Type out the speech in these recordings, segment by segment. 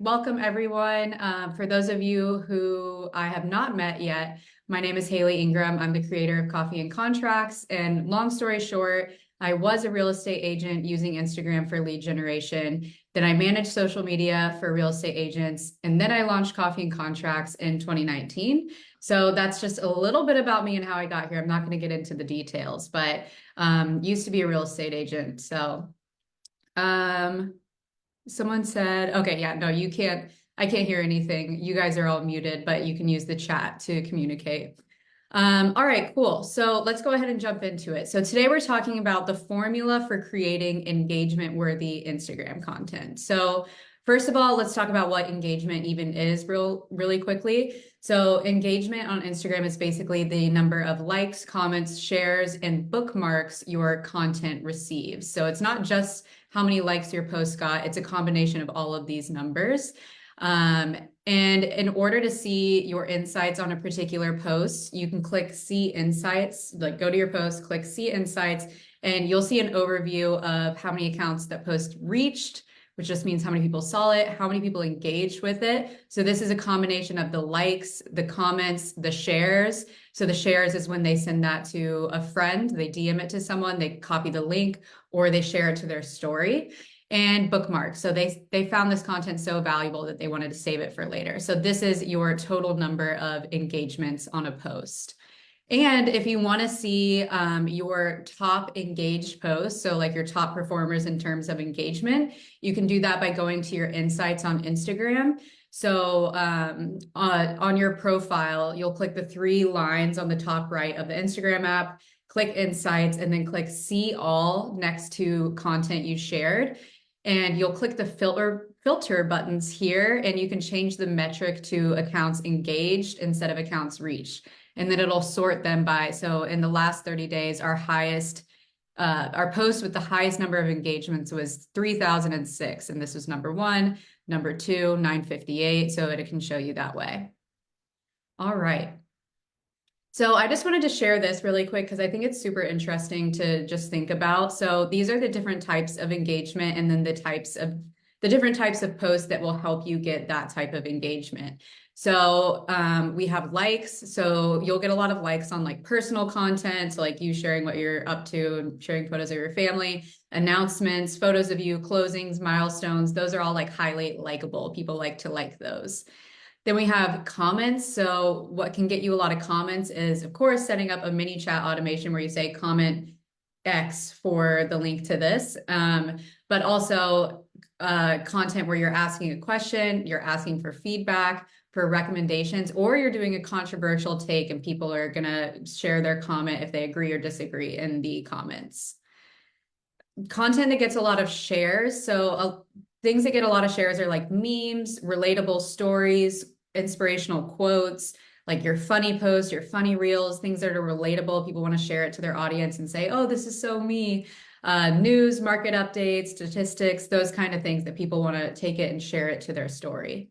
welcome everyone. For those of you who I have not met yet, my name is Haley Ingram. I'm the creator of Coffee and Contracts. And long story short, I was a real estate agent using Instagram for lead generation. Then I managed social media for real estate agents. And then I launched Coffee and Contracts in 2019. So that's just a little bit about me and how I got here. I'm not going to get into the details, but used to be a real estate agent. So someone said, okay, yeah, no, you can't, I can't hear anything. You guys are all muted, but you can use the chat to communicate. All right, cool. So let's go ahead and jump into it. So today we're talking about the formula for creating engagement-worthy Instagram content. So first of all, let's talk about what engagement even is really quickly. So engagement on Instagram is basically the number of likes, comments, shares, and bookmarks your content receives. So it's not just how many likes your post got, it's a combination of all of these numbers. And in order to see your insights on a particular post, you can click See Insights, like go to your post, click See Insights, and you'll see an overview of how many accounts that post reached, which just means how many people saw it, how many people engaged with it. So this is a combination of the likes, the comments, the shares. So the shares is when they send that to a friend, they DM it to someone, they copy the link, or they share it to their story. And bookmarks. So they found this content so valuable that they wanted to save it for later. So this is your total number of engagements on a post. And if you want to see your top engaged posts, so like your top performers in terms of engagement, you can do that by going to your insights on Instagram. So on your profile, you'll click the three lines on the top right of the Instagram app, click Insights, and then click See All next to content you shared. And you'll click the filter buttons here, and you can change the metric to accounts engaged instead of accounts reached. And then it'll sort them by, so in the last 30 days, our post with the highest number of engagements was 3,006. And this was number one, number two, 958. So it can show you that way. All right. So I just wanted to share this really quick because I think it's super interesting to just think about. So these are the different types of engagement and then the different types of posts that will help you get that type of engagement. So we have likes. So you'll get a lot of likes on like personal content, so like you sharing what you're up to and sharing photos of your family, announcements, photos of you, closings, milestones. Those are all like highly likable. People like to like those. Then we have comments. So what can get you a lot of comments is, of course, setting up a mini chat automation where you say comment X for the link to this, but also content where you're asking a question, you're asking for feedback, for recommendations, or you're doing a controversial take and people are going to share their comment if they agree or disagree in the comments. Content that gets a lot of shares. So things that get a lot of shares are like memes, relatable stories, inspirational quotes, like your funny posts, your funny reels, things that are relatable. People want to share it to their audience and say, oh, this is so me. News, market updates, statistics, those kind of things that people want to take it and share it to their story.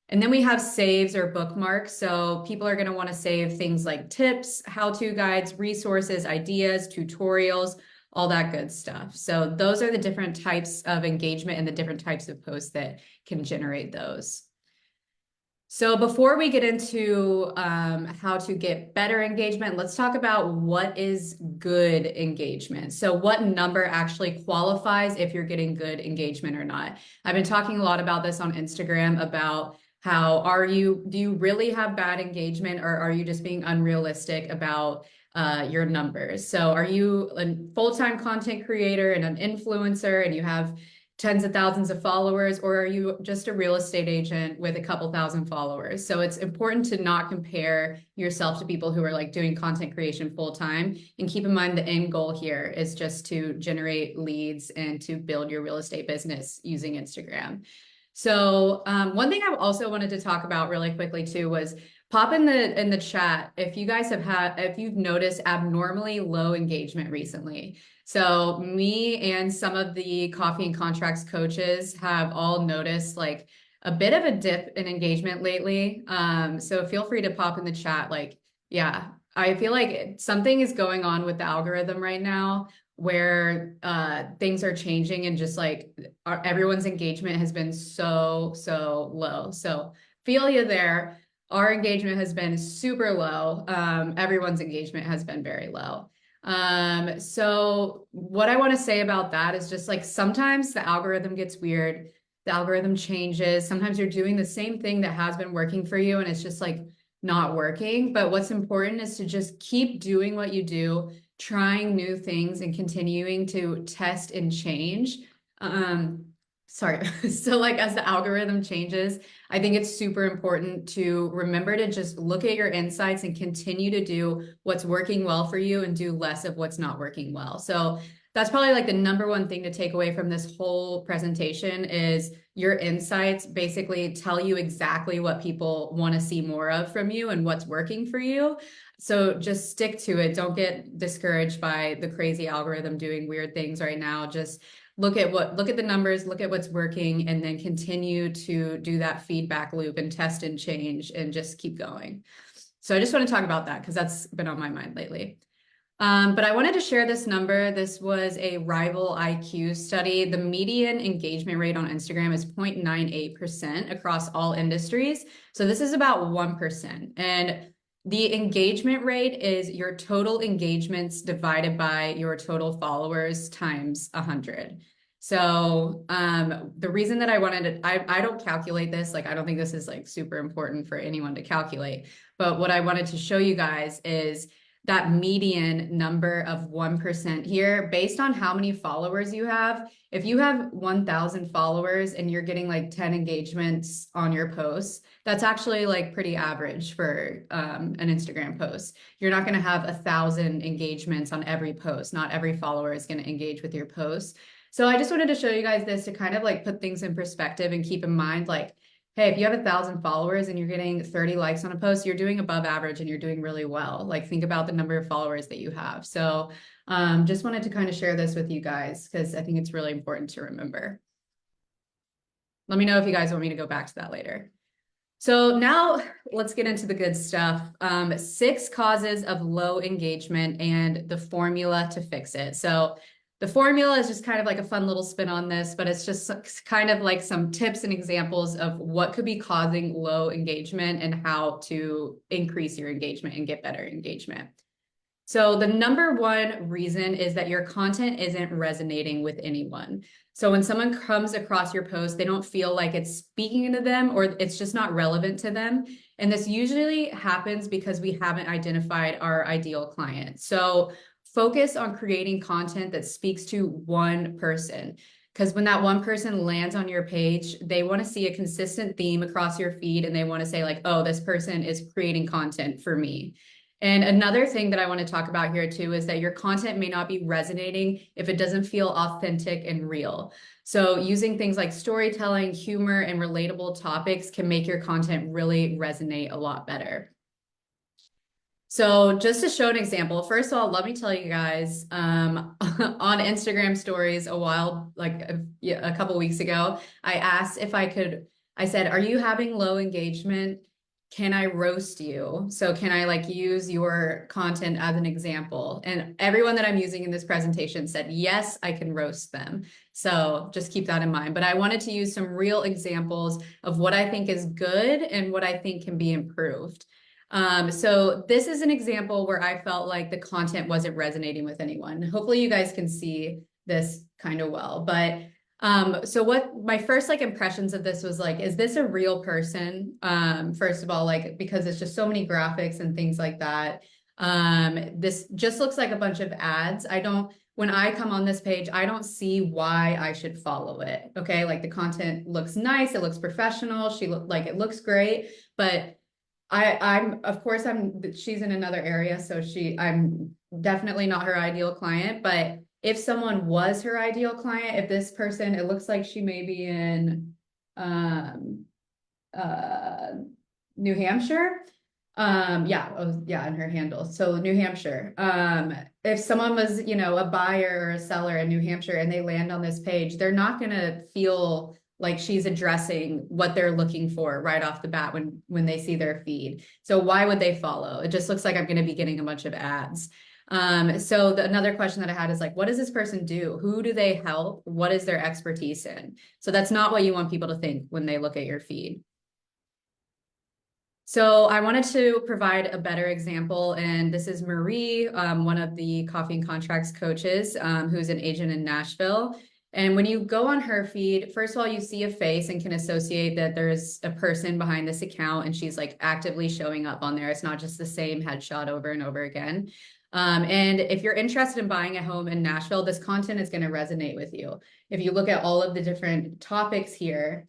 And then we have saves or bookmarks. So people are going to want to save things like tips, how-to guides, resources, ideas, tutorials, all that good stuff. So those are the different types of engagement and the different types of posts that can generate those. So before we get into how to get better engagement, let's talk about what is good engagement. So what number actually qualifies if you're getting good engagement or not. I've been talking a lot about this on Instagram about how do you really have bad engagement, or are you just being unrealistic about your numbers? So are you a full-time content creator and an influencer and you have tens of thousands of followers, or are you just a real estate agent with a couple thousand followers? So it's important to not compare yourself to people who are like doing content creation full-time, and keep in mind the end goal here is just to generate leads and to build your real estate business using Instagram. So one thing I also wanted to talk about really quickly too was pop in the chat if you guys if you've noticed abnormally low engagement recently. So me and some of the Coffee and Contracts coaches have all noticed like a bit of a dip in engagement lately. So feel free to pop in the chat. Like, yeah, I feel like something is going on with the algorithm right now where things are changing and just like everyone's engagement has been so low. So feel you there. Our engagement has been super low. Everyone's engagement has been very low. So what I want to say about that is just like sometimes the algorithm gets weird. The algorithm changes. Sometimes you're doing the same thing that has been working for you and it's just like not working. But what's important is to just keep doing what you do, trying new things and continuing to test and change. Sorry. So like as the algorithm changes, I think it's super important to remember to just look at your insights and continue to do what's working well for you and do less of what's not working well. So that's probably like the number one thing to take away from this whole presentation is your insights basically tell you exactly what people want to see more of from you and what's working for you. So just stick to it. Don't get discouraged by the crazy algorithm doing weird things right now. Just look at the numbers, look at what's working, and then continue to do that feedback loop and test and change and just keep going. So I just want to talk about that because that's been on my mind lately. But I wanted to share this number. This was a Rival IQ study. The median engagement rate on Instagram is 0.98% across all industries. So this is about 1%. And the engagement rate is your total engagements divided by your total followers times 100. So the reason that I wanted to, I don't calculate this, like I don't think this is like super important for anyone to calculate. But what I wanted to show you guys is that median number of 1% here based on how many followers you have. If you have 1,000 followers and you're getting like 10 engagements on your posts, that's actually like pretty average for an Instagram post. You're not going to have 1,000 engagements on every post. Not every follower is going to engage with your posts. So I just wanted to show you guys this to kind of like put things in perspective and keep in mind like, hey, if you have 1,000 followers and you're getting 30 likes on a post, you're doing above average and you're doing really well. Like think about the number of followers that you have. So just wanted to kind of share this with you guys because I think it's really important to remember. Let me know if you guys want me to go back to that later. So now let's get into the good stuff. 6 causes of low engagement and the formula to fix it. So the formula is just kind of like a fun little spin on this, but it's just kind of like some tips and examples of what could be causing low engagement and how to increase your engagement and get better engagement. So the number one reason is that your content isn't resonating with anyone. So when someone comes across your post, they don't feel like it's speaking to them or it's just not relevant to them. And this usually happens because we haven't identified our ideal client. So focus on creating content that speaks to one person. Because when that one person lands on your page, they want to see a consistent theme across your feed and they want to say like, oh, this person is creating content for me. And another thing that I want to talk about here too is that your content may not be resonating if it doesn't feel authentic and real. So using things like storytelling, humor, and relatable topics can make your content really resonate a lot better. So just to show an example, first of all, let me tell you guys, on Instagram stories a couple weeks ago, I asked if I said, are you having low engagement? Can I roast you? So can I like use your content as an example? And everyone that I'm using in this presentation said, yes, I can roast them. So just keep that in mind. But I wanted to use some real examples of what I think is good and what I think can be improved. So this is an example where I felt like the content wasn't resonating with anyone. Hopefully you guys can see this kind of well, but so what my first like impressions of this was like, is this a real person? First of all, like, because it's just so many graphics and things like that. This just looks like a bunch of ads. When I come on this page, I don't see why I should follow it. Okay. Like the content looks nice. It looks professional. It looks great, but she's in another area. So I'm definitely not her ideal client, but if someone was her ideal client, if this person, it looks like she may be in New Hampshire. In her handle. So New Hampshire. If someone was, a buyer or a seller in New Hampshire and they land on this page, they're not going to feel like she's addressing what they're looking for right off the bat when they see their feed. So why would they follow? It just looks like I'm going to be getting a bunch of ads. So another question that I had is like, what does this person do? Who do they help? What is their expertise in? So that's not what you want people to think when they look at your feed. So I wanted to provide a better example, and this is Marie, one of the Coffee and Contracts coaches, who's an agent in Nashville. And when you go on her feed, first of all, you see a face and can associate that there's a person behind this account, and she's like actively showing up on there. It's not just the same headshot over and over again. And if you're interested in buying a home in Nashville, this content is going to resonate with you. If you look at all of the different topics here,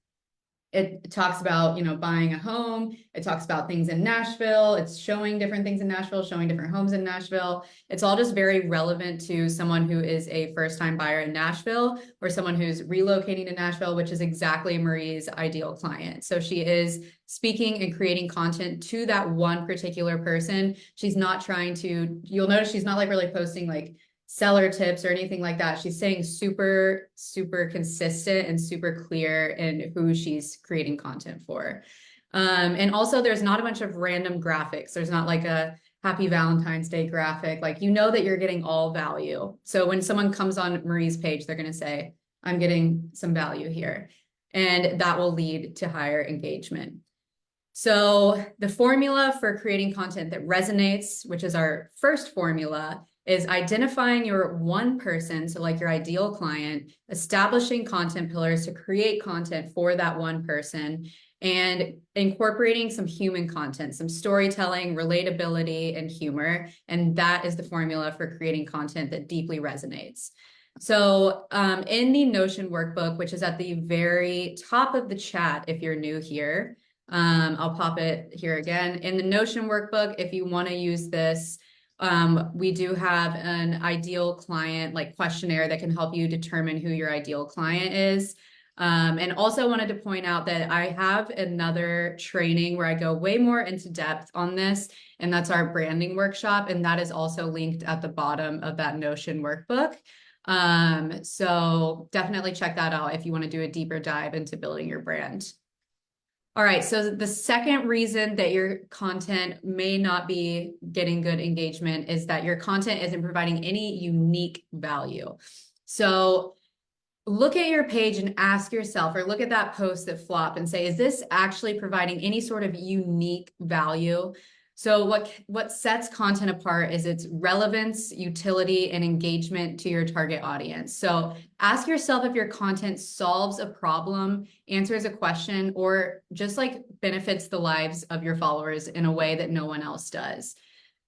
it talks about, you know, buying a home. It talks about things in Nashville. It's showing different things in Nashville, showing different homes in Nashville. It's all just very relevant to someone who is a first-time buyer in Nashville or someone who's relocating to Nashville, which is exactly Marie's ideal client. So she is speaking and creating content to that one particular person. She's not trying to, you'll notice she's not like really posting like seller tips or anything like that. She's staying super, super consistent and super clear in who she's creating content for. And also there's not a bunch of random graphics. There's not like a happy Valentine's Day graphic. Like, you know that you're getting all value. So when someone comes on Marie's page, they're going to say, I'm getting some value here. And that will lead to higher engagement. So the formula for creating content that resonates, which is our first formula, is identifying your one person, so like your ideal client, establishing content pillars to create content for that one person, and incorporating some human content, some storytelling, relatability, and humor. And that is the formula for creating content that deeply resonates. So in the Notion workbook, which is at the very top of the chat, if you're new here, I'll pop it here again. In the Notion workbook, if you want to use this, we do have an ideal client like questionnaire that can help you determine who your ideal client is. And also wanted to point out that I have another training where I go way more into depth on this, and that's our branding workshop. And that is also linked at the bottom of that Notion workbook. So definitely check that out if you want to do a deeper dive into building your brand. All right, so the second reason that your content may not be getting good engagement is that your content isn't providing any unique value. So look at your page and ask yourself, or look at that post that flopped and say, is this actually providing any sort of unique value? So what sets content apart is its relevance, utility, and engagement to your target audience. So ask yourself if your content solves a problem, answers a question, or just like benefits the lives of your followers in a way that no one else does.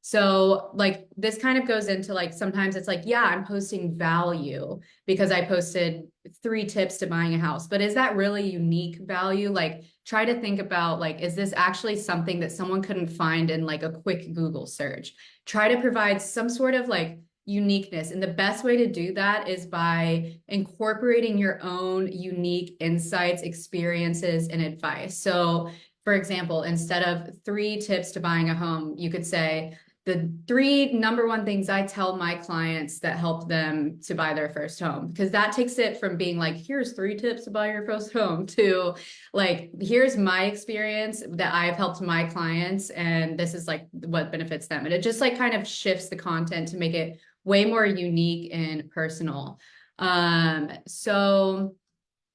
So like this kind of goes into like, sometimes it's like, yeah, I'm posting value because I posted 3 tips to buying a house, but is that really unique value? Like, try to think about like, is this actually something that someone couldn't find in like a quick Google search? Try to provide some sort of like uniqueness. And the best way to do that is by incorporating your own unique insights, experiences, and advice. So for example, instead of 3 tips to buying a home, you could say, the 3 number 1 things I tell my clients that help them to buy their first home, because that takes it from being like, here's 3 tips to buy your first home, to like, here's my experience that I've helped my clients, and this is like what benefits them. And it just like kind of shifts the content to make it way more unique and personal. So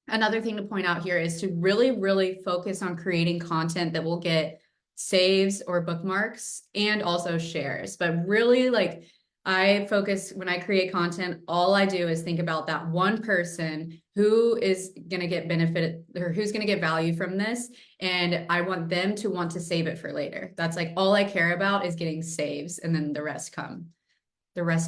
another thing to point out here is to really, really focus on creating content that will get saves or bookmarks and also shares. But really, like, I focus when I create content, all I do is think about that one person who is going to get benefit or who's going to get value from this. And I want them to want to save it for later. That's like all I care about is getting saves, and then the rest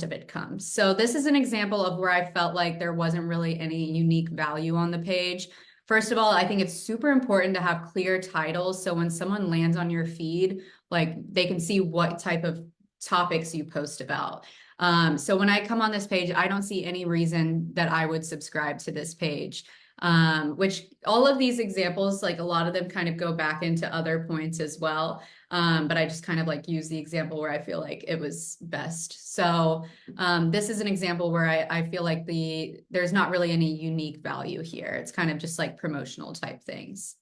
of it comes. So this is an example of where I felt like there wasn't really any unique value on the page. First of all, I think it's super important to have clear titles. So when someone lands on your feed, like they can see what type of topics you post about. So when I come on this page, I don't see any reason that I would subscribe to this page. Which all of these examples, like a lot of them kind of go back into other points as well. But I just kind of like use the example where I feel like it was best. So this is an example where I feel like there's not really any unique value here. It's kind of just like promotional type things.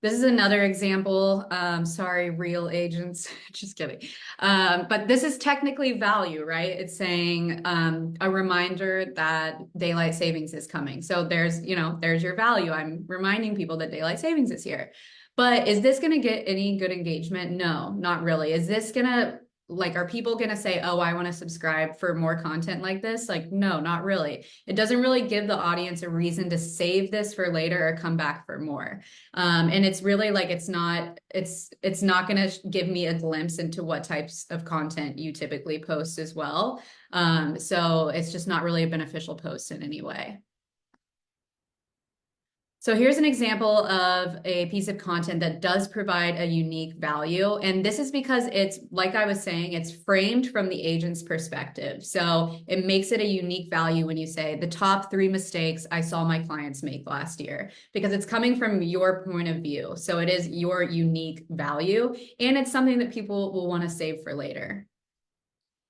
This is another example. Sorry, real agents, just kidding. But this is technically value, right? It's saying a reminder that daylight savings is coming. So there's your value. I'm reminding people that daylight savings is here. But is this going to get any good engagement? No, not really. Is this going to are people going to say, oh, I want to subscribe for more content like this? Like, no, not really. It doesn't really give the audience a reason to save this for later or come back for more. And it's really like, it's not going to give me a glimpse into what types of content you typically post as well. So it's just not really a beneficial post in any way. So here's an example of a piece of content that does provide a unique value. And this is because it's, like I was saying, it's framed from the agent's perspective. So it makes it a unique value when you say the top 3 mistakes I saw my clients make last year, because it's coming from your point of view. So it is your unique value, and it's something that people will want to save for later.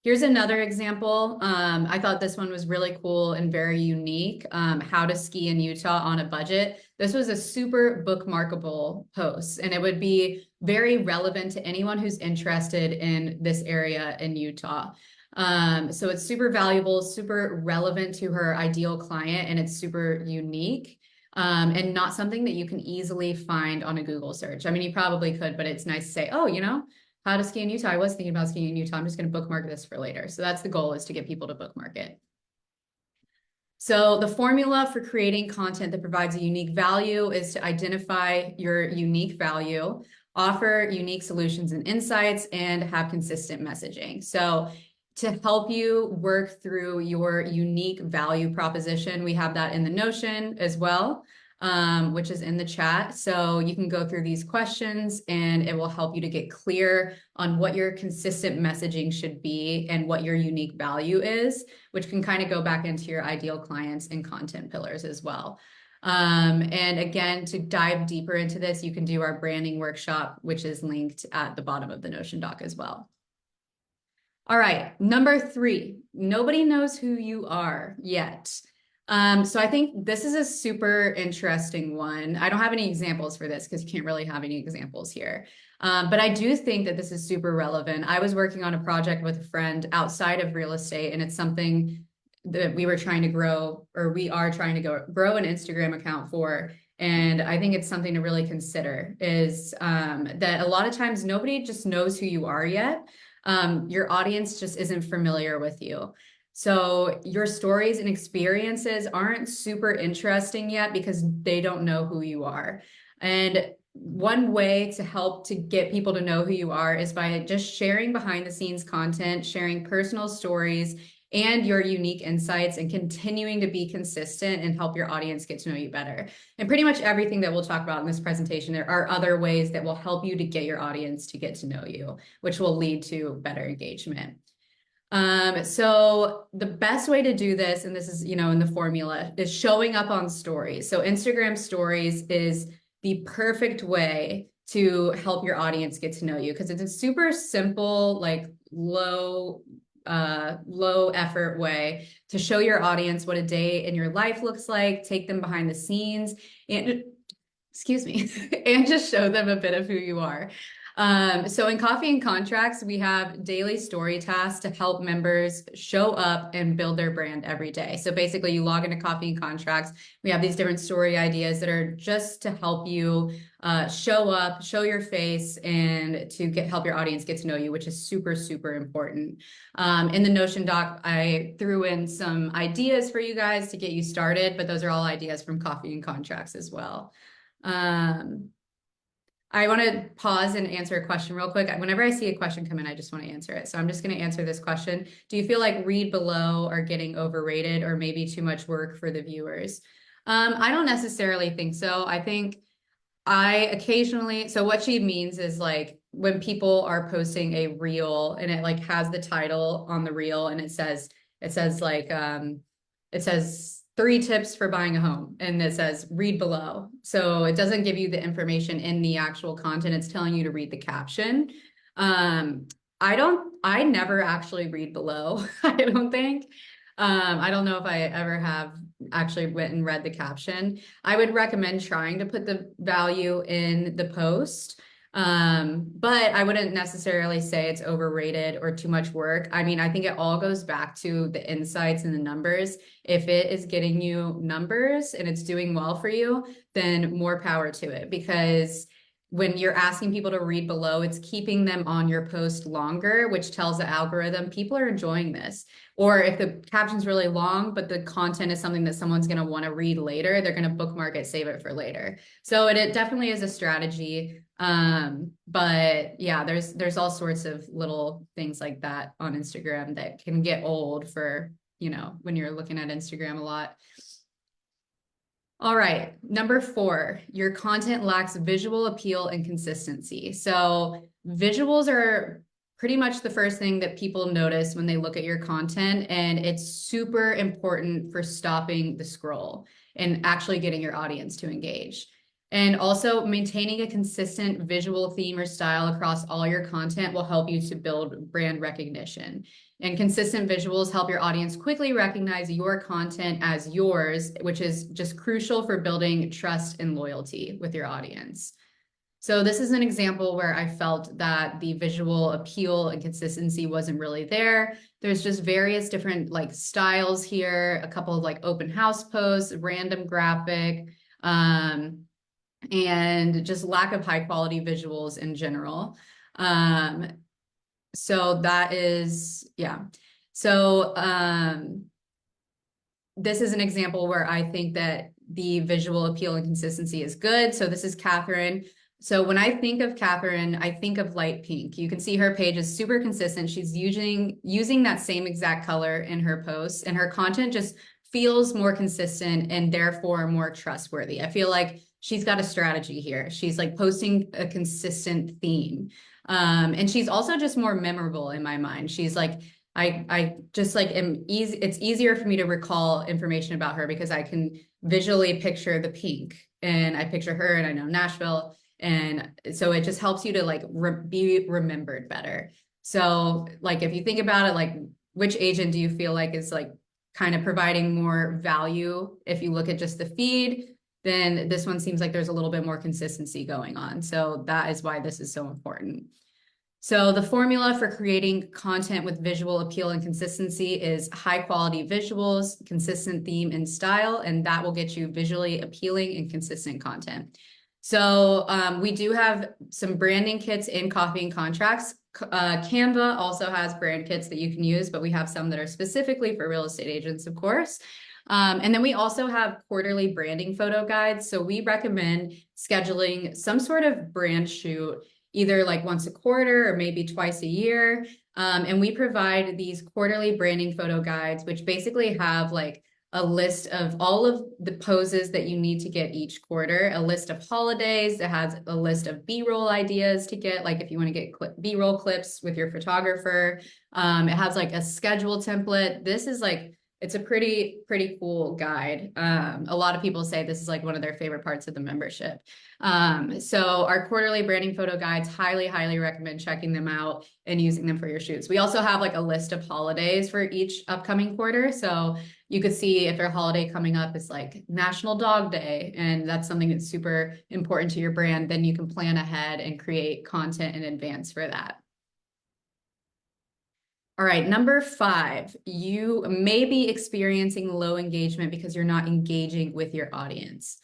Here's another example. I thought this one was really cool and very unique. How to ski in Utah on a budget. This was a super bookmarkable post, and it would be very relevant to anyone who's interested in this area in Utah. So it's super valuable, super relevant to her ideal client, and it's super unique. And not something that you can easily find on a Google search. I mean, you probably could, but it's nice to say, oh, how to ski in Utah. I was thinking about skiing in Utah. I'm just going to bookmark this for later. So that's the goal, is to get people to bookmark it. So the formula for creating content that provides a unique value is to identify your unique value, offer unique solutions and insights, and have consistent messaging. So to help you work through your unique value proposition, we have that in the Notion as well. Which is in the chat. So you can go through these questions, and it will help you to get clear on what your consistent messaging should be and what your unique value is, which can kind of go back into your ideal clients and content pillars as well. And again, to dive deeper into this, you can do our branding workshop, which is linked at the bottom of the Notion doc as well. All right, number 3, nobody knows who you are yet. So I think this is a super interesting one. I don't have any examples for this because you can't really have any examples here. But I do think that this is super relevant. I was working on a project with a friend outside of real estate, and it's something that we were trying to grow, or we are trying to grow an Instagram account for. And I think it's something to really consider, is that a lot of times nobody just knows who you are yet. Your audience just isn't familiar with you. So your stories and experiences aren't super interesting yet because they don't know who you are. And one way to help to get people to know who you are is by just sharing behind the scenes content, sharing personal stories and your unique insights, and continuing to be consistent and help your audience get to know you better. And pretty much everything that we'll talk about in this presentation, there are other ways that will help you to get your audience to get to know you, which will lead to better engagement. So the best way to do this, and this is, in the formula, is showing up on stories. So Instagram stories is the perfect way to help your audience get to know you, because it's a super simple, like low effort way to show your audience what a day in your life looks like, take them behind the scenes, and excuse me, and just show them a bit of who you are. So in Coffee and Contracts, we have daily story tasks to help members show up and build their brand every day. So basically you log into Coffee and Contracts. We have these different story ideas that are just to help you show up, show your face, and to help your audience get to know you, which is super, super important. In the Notion doc, I threw in some ideas for you guys to get you started, but those are all ideas from Coffee and Contracts as well. I want to pause and answer a question real quick. Whenever I see a question come in, I just want to answer it. So I'm just going to answer this question. Do you feel like read below are getting overrated or maybe too much work for the viewers? I don't necessarily think so. I think I occasionally, so what she means is like when people are posting a reel and it like has the title on the reel and it says 3 tips for buying a home, and it says read below. So it doesn't give you the information in the actual content. It's telling you to read the caption. I never actually read below. I don't think. I don't know if I ever have actually went and read the caption. I would recommend trying to put the value in the post. But I wouldn't necessarily say it's overrated or too much work. I mean, I think it all goes back to the insights and the numbers. If it is getting you numbers and it's doing well for you, then more power to it, because when you're asking people to read below, it's keeping them on your post longer, which tells the algorithm people are enjoying this. Or if the caption's really long, but the content is something that someone's going to want to read later, they're going to bookmark it, save it for later. So it definitely is a strategy. But yeah, there's all sorts of little things like that on Instagram that can get old for, when you're looking at Instagram a lot. All right, number 4, your content lacks visual appeal and consistency. So visuals are pretty much the first thing that people notice when they look at your content, and it's super important for stopping the scroll and actually getting your audience to engage. And also maintaining a consistent visual theme or style across all your content will help you to build brand recognition. And consistent visuals help your audience quickly recognize your content as yours, which is just crucial for building trust and loyalty with your audience. So this is an example where I felt that the visual appeal and consistency wasn't really there. There's just various different styles here, a couple of open house posts, random graphic, and just lack of high quality visuals in general. So that is, yeah. So this is an example where I think that the visual appeal and consistency is good. So this is Catherine. So when I think of Catherine, I think of light pink. You can see her page is super consistent. She's using that same exact color in her posts, and her content just feels more consistent and therefore more trustworthy. I feel like she's got a strategy here. She's posting a consistent theme. And she's also just more memorable in my mind. She's I just am easy. It's easier for me to recall information about her because I can visually picture the pink, and I picture her, and I know Nashville. And so it just helps you to be remembered better. So if you think about it, which agent do you feel like is kind of providing more value? If you look at just the feed, then this one seems like there's a little bit more consistency going on. So that is why this is so important. So the formula for creating content with visual appeal and consistency is high quality visuals, consistent theme and style, and that will get you visually appealing and consistent content. So we do have some branding kits in Coffee and Contracts. Canva also has brand kits that you can use, but we have some that are specifically for real estate agents, of course. And then we also have quarterly branding photo guides. So we recommend scheduling some sort of brand shoot, either once a quarter or maybe twice a year. And we provide these quarterly branding photo guides, which basically have a list of all of the poses that you need to get each quarter, a list of holidays. It has a list of B-roll ideas to get, if you want to get B-roll clips with your photographer. It has a schedule template. This is it's a pretty cool guide. A lot of people say this is one of their favorite parts of the membership. So our quarterly branding photo guides, highly recommend checking them out and using them for your shoots. We also have a list of holidays for each upcoming quarter. So you could see if their holiday coming up is National Dog Day, and that's something that's super important to your brand, then you can plan ahead and create content in advance for that. All right, number 5, you may be experiencing low engagement because you're not engaging with your audience.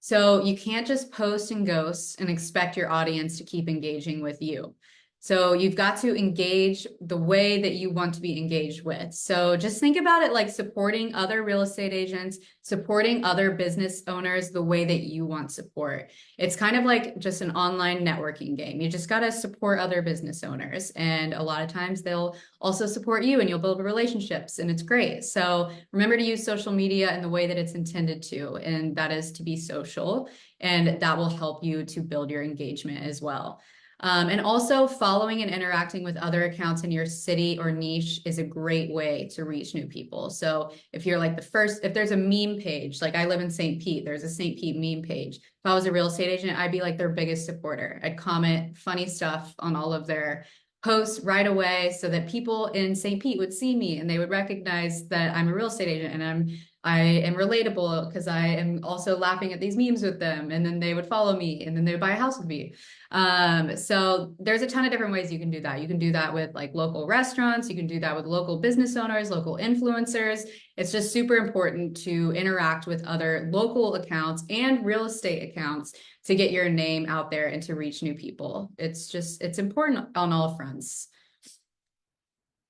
So you can't just post and ghost and expect your audience to keep engaging with you. So you've got to engage the way that you want to be engaged with. So just think about it supporting other real estate agents, supporting other business owners the way that you want support. It's kind of just an online networking game. You just got to support other business owners. And a lot of times they'll also support you, and you'll build relationships, and it's great. So remember to use social media in the way that it's intended to, and that is to be social. And that will help you to build your engagement as well. And also following and interacting with other accounts in your city or niche is a great way to reach new people. So if you're if there's a meme page, I live in St. Pete, there's a St. Pete meme page. If I was a real estate agent, I'd be their biggest supporter. I'd comment funny stuff on all of their post right away so that people in St. Pete would see me and they would recognize that I'm a real estate agent and I am relatable because I am also laughing at these memes with them, and then they would follow me and then they would buy a house with me. So there's a ton of different ways you can do that. You can do that with like local restaurants. You can do that with local business owners, local influencers. It's just super important to interact with other local accounts and real estate accounts to get your name out there and to reach new people. It's important on all fronts.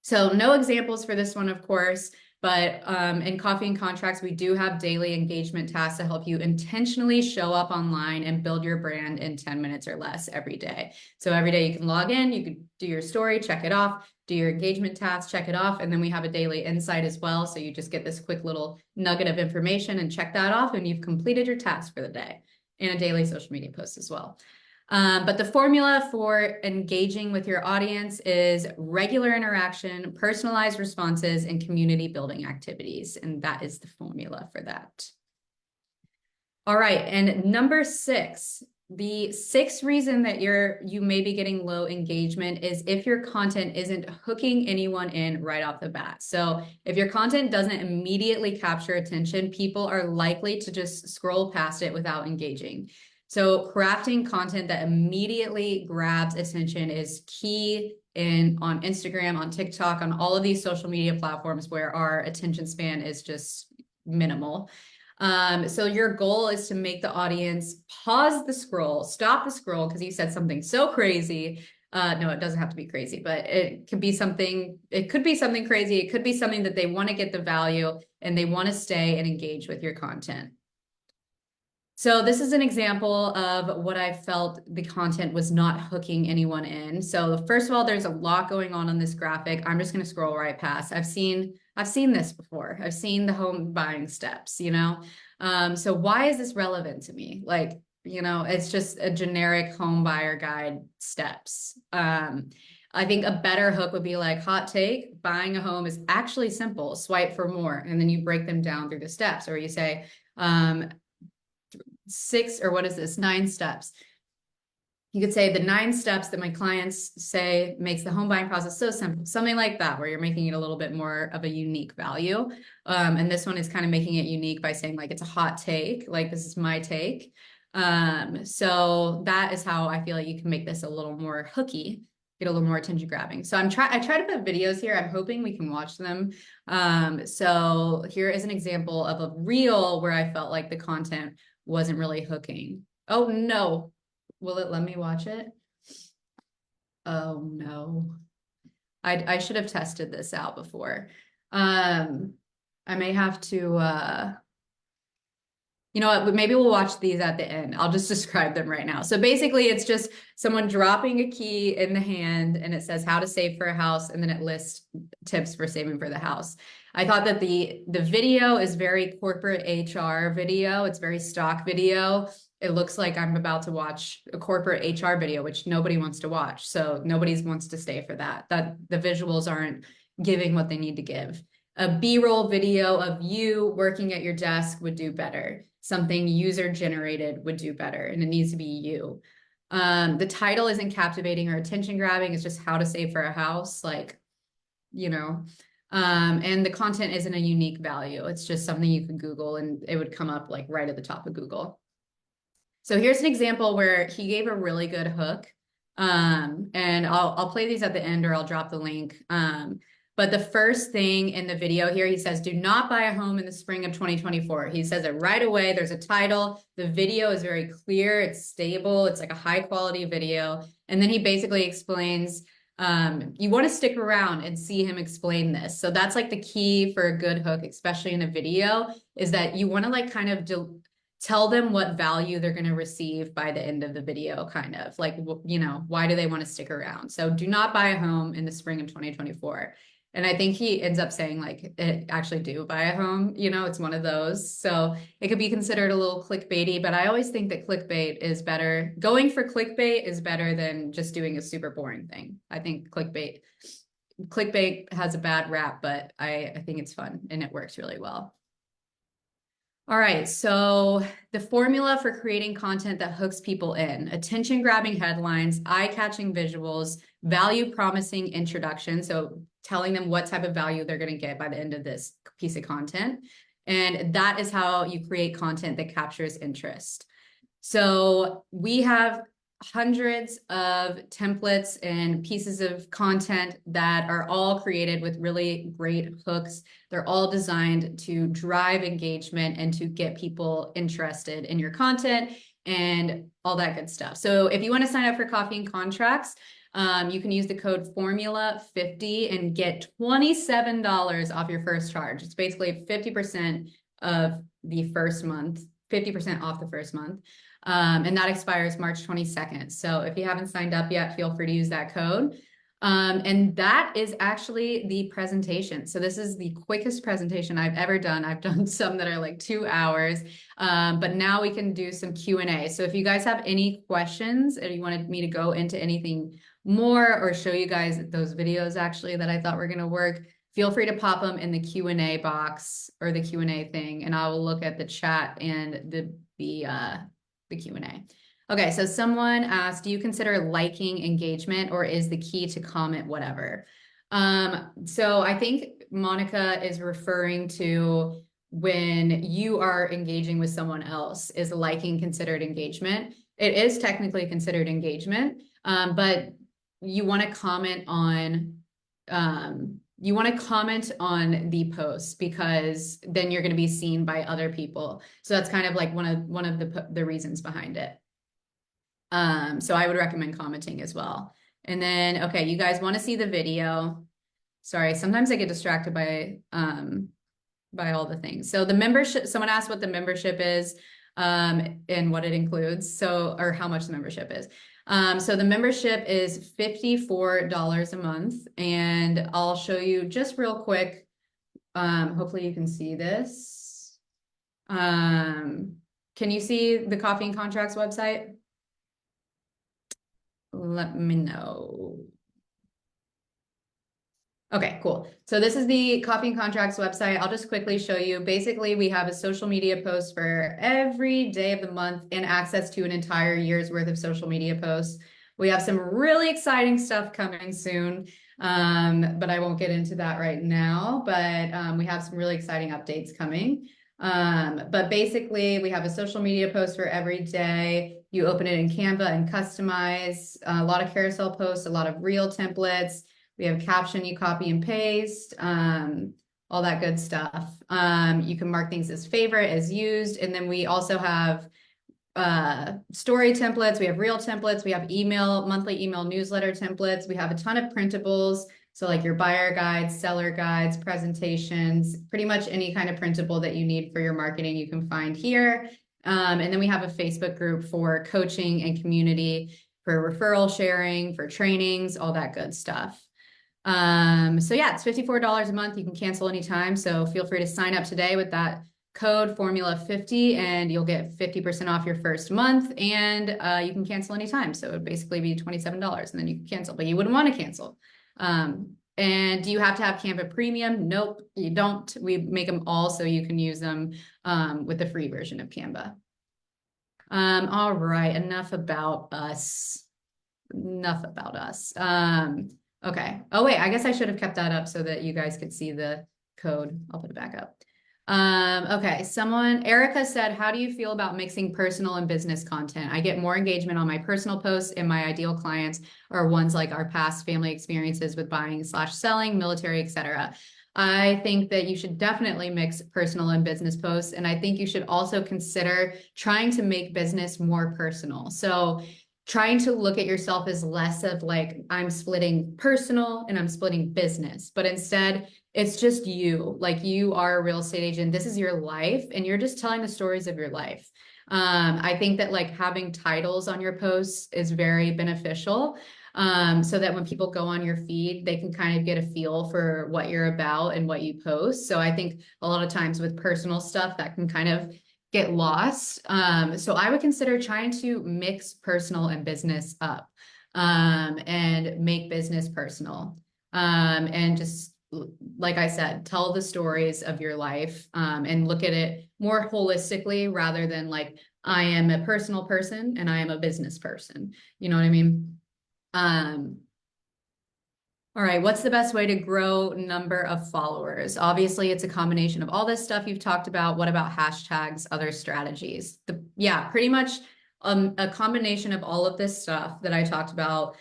So no examples for this one, of course, but in Coffee and Contracts, we do have daily engagement tasks to help you intentionally show up online and build your brand in 10 minutes or less every day. So every day you can log in, you can do your story, check it off, do your engagement tasks, check it off, and then we have a daily insight as well. So you just get this quick little nugget of information and check that off, and you've completed your task for the day, and a daily social media post as well. But the formula for engaging with your audience is regular interaction, personalized responses, and community building activities. And that is the formula for that. All right, and number 6, the 6th reason that you may be getting low engagement is if your content isn't hooking anyone in right off the bat. So if your content doesn't immediately capture attention, people are likely to just scroll past it without engaging. So crafting content that immediately grabs attention is key on Instagram, on TikTok, on all of these social media platforms where our attention span is just minimal. So your goal is to make the audience pause the scroll, stop the scroll, because you said something so crazy. No, it doesn't have to be crazy, but it could be something crazy. It could be something that they want to get the value and they want to stay and engage with your content. So this is an example of what I felt the content was not hooking anyone in. So first of all, there's a lot going on this graphic. I'm just going to scroll right past. I've seen this before. I've seen the home buying steps, So why is this relevant to me? Like, it's just a generic home buyer guide steps. I think a better hook would be like, hot take, buying a home is actually simple. Swipe for more. And then you break them down through the steps, or you say, 9 steps. You could say the 9 steps that my clients say makes the home buying process so simple, something like that, where you're making it a little bit more of a unique value. And this one is kind of making it unique by saying like, it's a hot take, like this is my take. So that is how I feel like you can make this a little more hooky, get a little more attention grabbing. So I try to put videos here. I'm hoping we can watch them. So here is an example of a reel where I felt like the content wasn't really hooking. Oh no. Will it let me watch it? Oh no. I should have tested this out before. I may have to you know what, maybe we'll watch these at the end. I'll just describe them right now. So basically it's just someone dropping a key in the hand and it says how to save for a house, and then it lists tips for saving for the house. I thought that the video is very corporate HR video. It's very stock video. It looks like I'm about to watch a corporate HR video, which nobody wants to watch. So nobody wants to stay for that. The visuals aren't giving what they need to give. A B-roll video of you working at your desk would do better. Something user generated would do better, and it needs to be you. The title isn't captivating or attention grabbing. It's just how to save for a house, like, and the content isn't a unique value. It's just something you could Google and it would come up like right at the top of Google. So here's an example where he gave a really good hook. And I'll play these at the end, or I'll drop the link. But the first thing in the video here, he says, do not buy a home in the spring of 2024. He says it right away. There's a title. The video is very clear. It's stable. It's like a high quality video. And then he basically explains, you want to stick around and see him explain this. So that's like the key for a good hook, especially in a video, is that you want to like kind of tell them what value they're going to receive by the end of the video, kind of like, why do they want to stick around? So do not buy a home in the spring of 2024. And I think he ends up saying like, actually do buy a home, it's one of those. So it could be considered a little clickbaity, but I always think that clickbait is better. Going for clickbait is better than just doing a super boring thing. I think clickbait has a bad rap, but I think it's fun and it works really well. All right, so the formula for creating content that hooks people in: attention-grabbing headlines, eye-catching visuals, value-promising introduction, so telling them what type of value they're going to get by the end of this piece of content. And that is how you create content that captures interest. So we have hundreds of templates and pieces of content that are all created with really great hooks. They're all designed to drive engagement and to get people interested in your content and all that good stuff. So if you want to sign up for Coffee and Contracts, you can use the code formula50 and get $27 off your first charge. It's basically 50% of the first month, 50% off the first month. And that expires March 22nd. So if you haven't signed up yet, feel free to use that code. And that is actually the presentation. So this is the quickest presentation I've ever done. I've done some that are like 2 hours, but now we can do some Q&A. So if you guys have any questions, or you wanted me to go into anything more or show you guys those videos actually that I thought were going to work, feel free to pop them in the Q&A box or the Q&A thing, and I will look at the chat and the Q&A. Okay, so someone asked, do you consider liking engagement, or is the key to comment whatever? So I think Monica is referring to when you are engaging with someone else. Is liking considered engagement? It is technically considered engagement, but you want to comment on the post, because then you're going to be seen by other people. So that's kind of like one of the reasons behind it. So I would recommend commenting as well. And then, okay, you guys want to see the video. Sorry, sometimes I get distracted by all the things. So the membership, someone asked what the membership is, and what it includes. So, or how much the membership is. So the membership is $54 a month, and I'll show you just real quick. Hopefully you can see this. Can you see the Coffee and Contracts website? Let me know. Okay, cool. So this is the Coffee and Contracts website. I'll just quickly show you. Basically, we have a social media post for every day of the month and access to an entire year's worth of social media posts. We have some really exciting stuff coming soon, but I won't get into that right now. But we have some really exciting updates coming. But basically, we have a social media post for every day. You open it in Canva and customize. A lot of carousel posts, a lot of reel templates. We have caption, you copy and paste, all that good stuff. You can mark things as favorite, as used. And then we also have story templates. We have reel templates. We have monthly email newsletter templates. We have a ton of printables. So like your buyer guides, seller guides, presentations, pretty much any kind of printable that you need for your marketing, you can find here. And then we have a Facebook group for coaching and community, for referral sharing, for trainings, all that good stuff. So yeah, it's $54 a month. You can cancel anytime. So feel free to sign up today with that code formula50, and you'll get 50% off your first month, and you can cancel anytime. So it would basically be $27, and then you can cancel, but you wouldn't want to cancel. And do you have to have Canva Premium? Nope, you don't. We make them all so you can use them with the free version of Canva. All right, enough about us. Okay. Oh, wait, I guess I should have kept that up so that you guys could see the code. I'll put it back up. Okay. Erica said, how do you feel about mixing personal and business content? I get more engagement on my personal posts, and my ideal clients are ones like our past family experiences with buying/selling, military, etc. I think that you should definitely mix personal and business posts. And I think you should also consider trying to make business more personal. So trying to look at yourself as less of like, I'm splitting personal and I'm splitting business, but instead it's just you. Like, you are a real estate agent. This is your life, and you're just telling the stories of your life. I think that like having titles on your posts is very beneficial, so that when people go on your feed, they can kind of get a feel for what you're about and what you post. So I think a lot of times with personal stuff that can kind of get lost. So I would consider trying to mix personal and business up, and make business personal. And just, like I said, tell the stories of your life, and look at it more holistically rather than like, I am a personal person and I am a business person. You know what I mean? All right, what's the best way to grow number of followers? Obviously, it's a combination of all this stuff you've talked about. What about hashtags, other strategies? Yeah, pretty much a combination of all of this stuff that I talked about,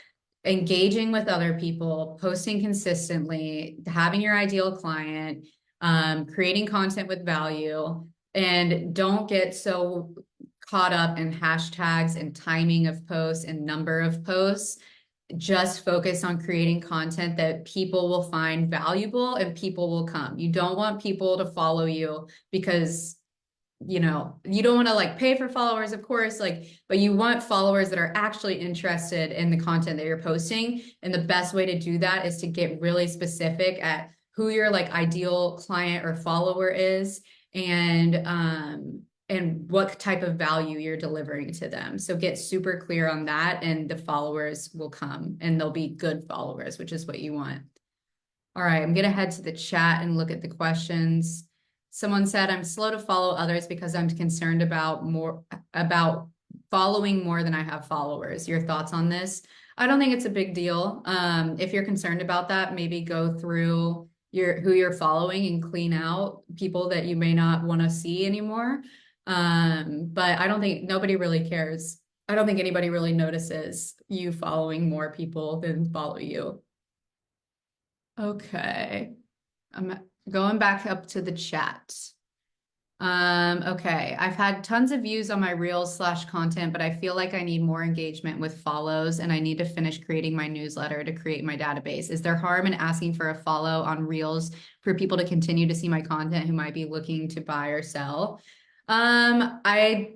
engaging with other people, posting consistently, having your ideal client, creating content with value, and don't get so caught up in hashtags and timing of posts and number of posts. Just focus on creating content that people will find valuable and people will come. You don't want people to follow you because, you know, you don't want to like pay for followers, of course, like, but you want followers that are actually interested in the content that you're posting. And the best way to do that is to get really specific at who your like ideal client or follower is, and what type of value you're delivering to them. So get super clear on that, and the followers will come, and they'll be good followers, which is what you want. All right, I'm gonna head to the chat and look at the questions. Someone said, I'm slow to follow others because I'm concerned about following more than I have followers. Your thoughts on this? I don't think it's a big deal. If you're concerned about that, maybe go through who you're following and clean out people that you may not want to see anymore. But I don't think nobody really cares. I don't think anybody really notices you following more people than follow you. Okay. I'm going back up to the chat. Okay. I've had tons of views on my reels / content, but I feel like I need more engagement with follows, and I need to finish creating my newsletter to create my database. Is there harm in asking for a follow on reels for people to continue to see my content who might be looking to buy or sell? I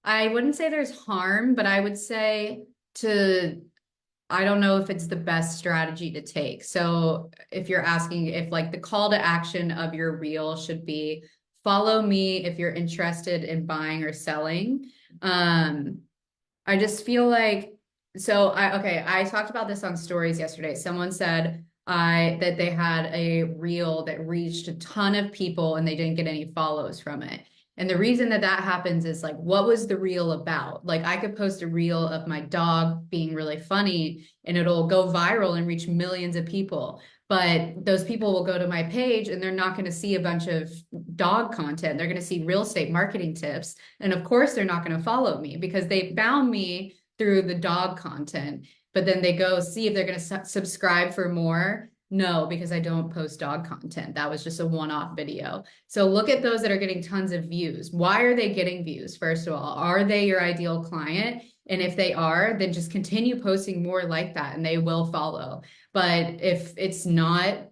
wouldn't say there's harm, but I would say I don't know if it's the best strategy to take. So if you're asking if like the call to action of your reel should be follow me if you're interested in buying or selling. I just feel like, I talked about this on stories yesterday. Someone said that they had a reel that reached a ton of people and they didn't get any follows from it. And the reason that happens is like, what was the reel about? Like I could post a reel of my dog being really funny and it'll go viral and reach millions of people. But those people will go to my page and they're not going to see a bunch of dog content. They're going to see real estate marketing tips. And of course, they're not going to follow me because they found me through the dog content. But then they go see if they're going to subscribe for more. No, because I don't post dog content. That was just a one-off video. So look at those that are getting tons of views. Why are they getting views? First of all, are they your ideal client? And if they are, then just continue posting more like that and they will follow. But if it's not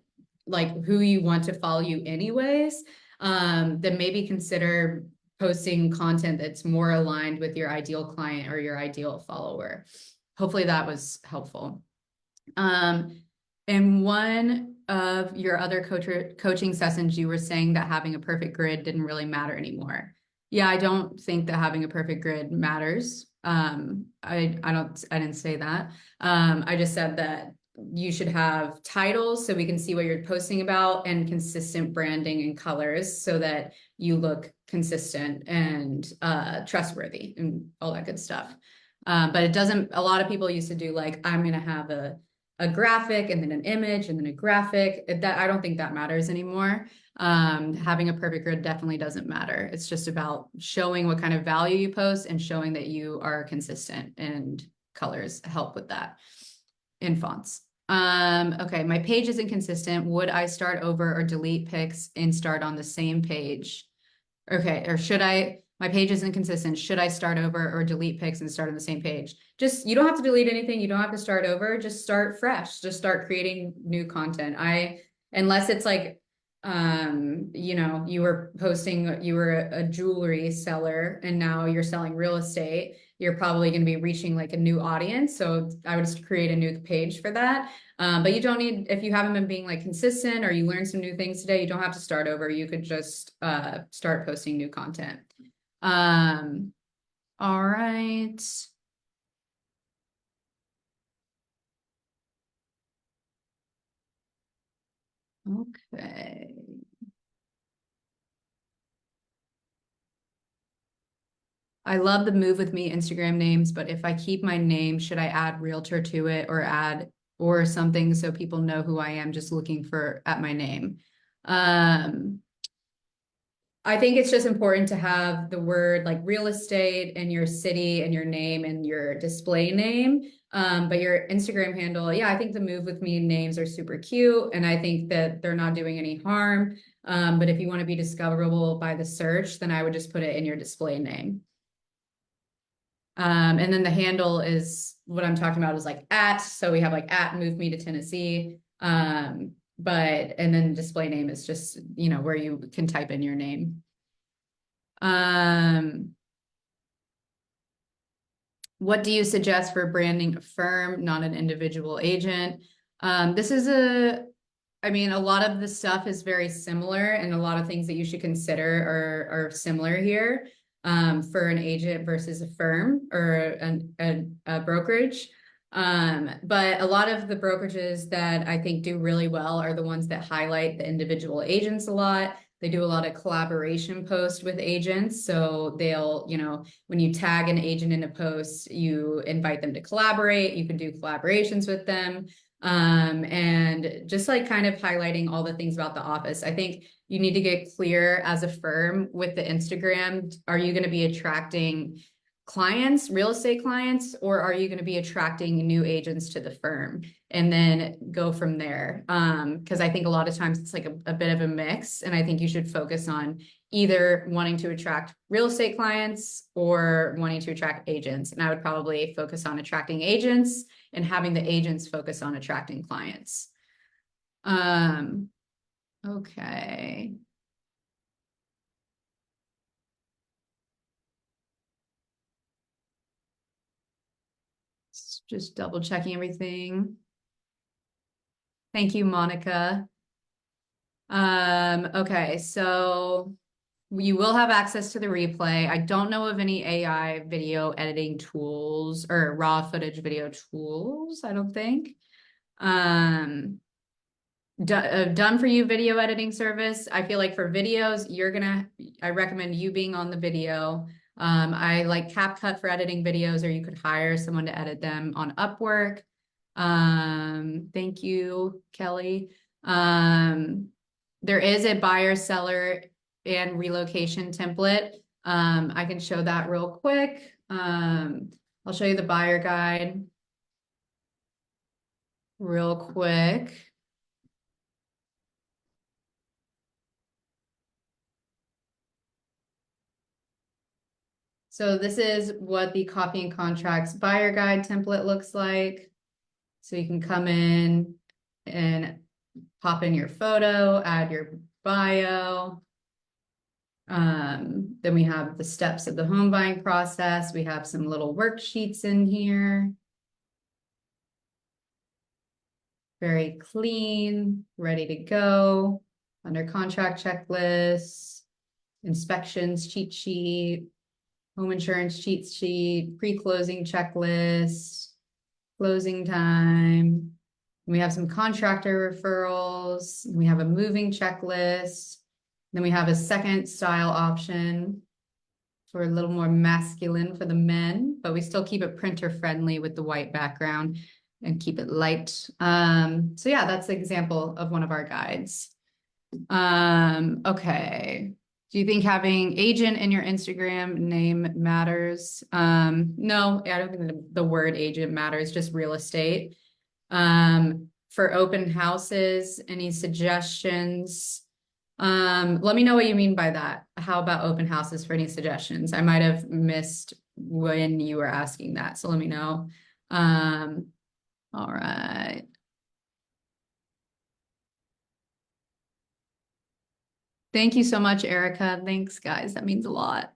like who you want to follow you anyways, then maybe consider posting content that's more aligned with your ideal client or your ideal follower. Hopefully that was helpful. In one of your other coaching sessions, you were saying that having a perfect grid didn't really matter anymore. Yeah, I don't think that having a perfect grid matters. I didn't say that. I just said that you should have titles so we can see what you're posting about, and consistent branding and colors so that you look consistent and trustworthy and all that good stuff. But it doesn't, a lot of people used to do like, I'm going to have a graphic and then an image and then a graphic. That I don't think that matters anymore. Having a perfect grid definitely doesn't matter. It's just about showing what kind of value you post and showing that you are consistent, and colors help with that, in fonts. Okay, my page is inconsistent. Would I start over or delete pics and start on the same page? Okay, or should I, my page is inconsistent. Should I start over or delete pics and start on the same page? Just, you don't have to delete anything. You don't have to start over. Just start fresh. Just start creating new content. Unless it's like, you know, you were a jewelry seller and now you're selling real estate, you're probably going to be reaching like a new audience. So I would just create a new page for that. But you don't need, if you haven't been being like consistent or you learned some new things today, you don't have to start over. You could just start posting new content. All right. Okay. I love the Move With Me Instagram names, but if I keep my name, should I add realtor to it or add or something so people know who I am just looking for at my name? I think it's just important to have the word like real estate and your city and your name and your display name. But your Instagram handle, yeah, I think the Move With Me names are super cute. And I think that they're not doing any harm. But if you want to be discoverable by the search, then I would just put it in your display name. And then the handle is what I'm talking about is like at, so we have like at Move Me to Tennessee. And then display name is just, you know, where you can type in your name. What do you suggest for branding a firm, not an individual agent? This is I mean, a lot of the stuff is very similar and a lot of things that you should consider are similar here for an agent versus a firm or a brokerage. But a lot of the brokerages that I think do really well are the ones that highlight the individual agents a lot. They do a lot of collaboration posts with agents. So they'll, you know, when you tag an agent in a post, you invite them to collaborate. You can do collaborations with them. And just like kind of highlighting all the things about the office. I think you need to get clear as a firm with the Instagram. Are you going to be attracting clients, real estate clients, or are you going to be attracting new agents to the firm and then go from there? Because I think a lot of times it's like a bit of a mix, and I think you should focus on either wanting to attract real estate clients or wanting to attract agents. And I would probably focus on attracting agents and having the agents focus on attracting clients. Okay. Just double checking everything. Thank you, Monica. Okay, so you will have access to the replay. I don't know of any AI video editing tools or raw footage video tools, I don't think. Done for you video editing service. I feel like for videos, I recommend you being on the video. I like CapCut for editing videos, or you could hire someone to edit them on Upwork. Thank you, Kelly. There is a buyer, seller, and relocation template. I can show that real quick. I'll show you the buyer guide real quick. So this is what the Coffee and Contracts buyer guide template looks like. So you can come in and pop in your photo, add your bio. Then we have the steps of the home buying process. We have some little worksheets in here. Very clean, ready to go. Under contract checklist, inspections cheat sheet, home insurance cheat sheet, pre-closing checklist, closing time. We have some contractor referrals. We have a moving checklist. Then we have a second style option for a little more masculine for the men, but we still keep it printer friendly with the white background and keep it light. So yeah, that's an example of one of our guides. Okay. Do you think having agent in your Instagram name matters? No, I don't think the word agent matters, just real estate. For open houses, any suggestions? Let me know what you mean by that. How about open houses for any suggestions? I might have missed when you were asking that, so let me know. All right. Thank you so much, Erica. Thanks, guys. That means a lot.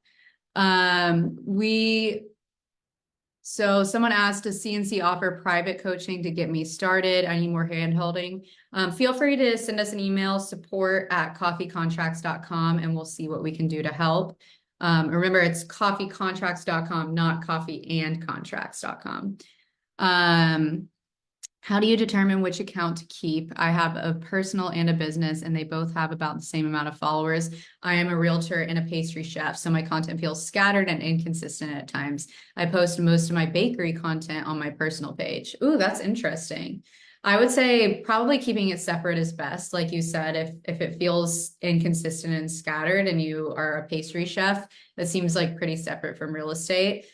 So someone asked, does CNC offer private coaching to get me started? I need more hand-holding. Feel free to send us an email, support@coffeecontracts.com, and we'll see what we can do to help. Remember, it's coffeecontracts.com, not coffeeandcontracts.com. How do you determine which account to keep? I have a personal and a business, and they both have about the same amount of followers. I am a realtor and a pastry chef, so my content feels scattered and inconsistent at times. I post most of my bakery content on my personal page. Ooh, that's interesting. I would say probably keeping it separate is best. Like you said, if it feels inconsistent and scattered and you are a pastry chef, that seems like pretty separate from real estate.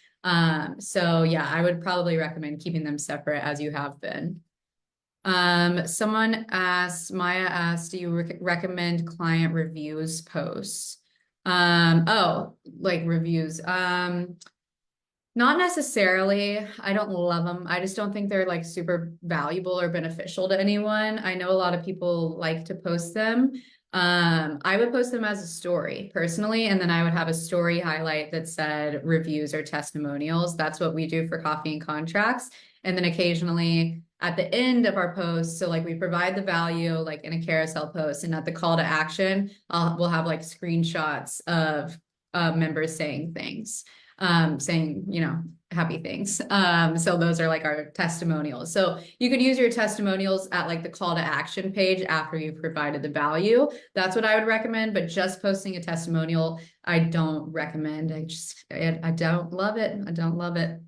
So yeah, I would probably recommend keeping them separate as you have been. Someone asked, Maya asked, do you recommend client reviews posts? Oh, like reviews. Not necessarily. I don't love them. I just don't think they're like super valuable or beneficial to anyone. I know a lot of people like to post them. I would post them as a story personally, and then I would have a story highlight that said reviews or testimonials. That's what we do for Coffee and Contracts. And then occasionally at the end of our post, so like we provide the value like in a carousel post, and at the call to action, we'll have like screenshots of members saying things, saying, you know, happy things. So those are like our testimonials. So you could use your testimonials at like the call to action page after you've provided the value. That's what I would recommend, but just posting a testimonial, I don't recommend. I don't love it. I don't love it.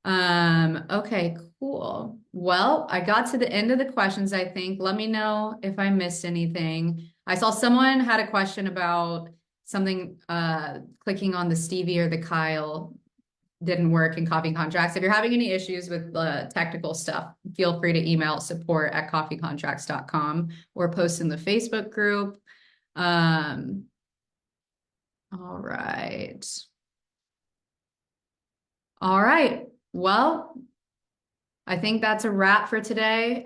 Okay, cool. Well, I got to the end of the questions, I think. Let me know if I missed anything. I saw someone had a question about something, clicking on the Stevie or the Kyle didn't work in Coffee Contracts. If you're having any issues with technical stuff, feel free to email support@coffeecontracts.com or post in the Facebook group. All right. All right. Well, I think that's a wrap for today.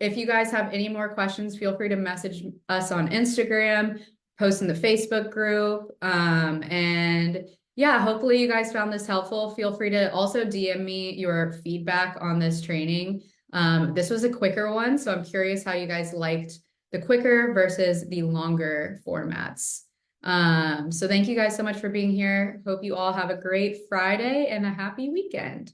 If you guys have any more questions, feel free to message us on Instagram, post in the Facebook group. And yeah, hopefully you guys found this helpful. Feel free to also DM me your feedback on this training. This was a quicker one, so I'm curious how you guys liked the quicker versus the longer formats. So thank you guys so much for being here. Hope you all have a great Friday and a happy weekend.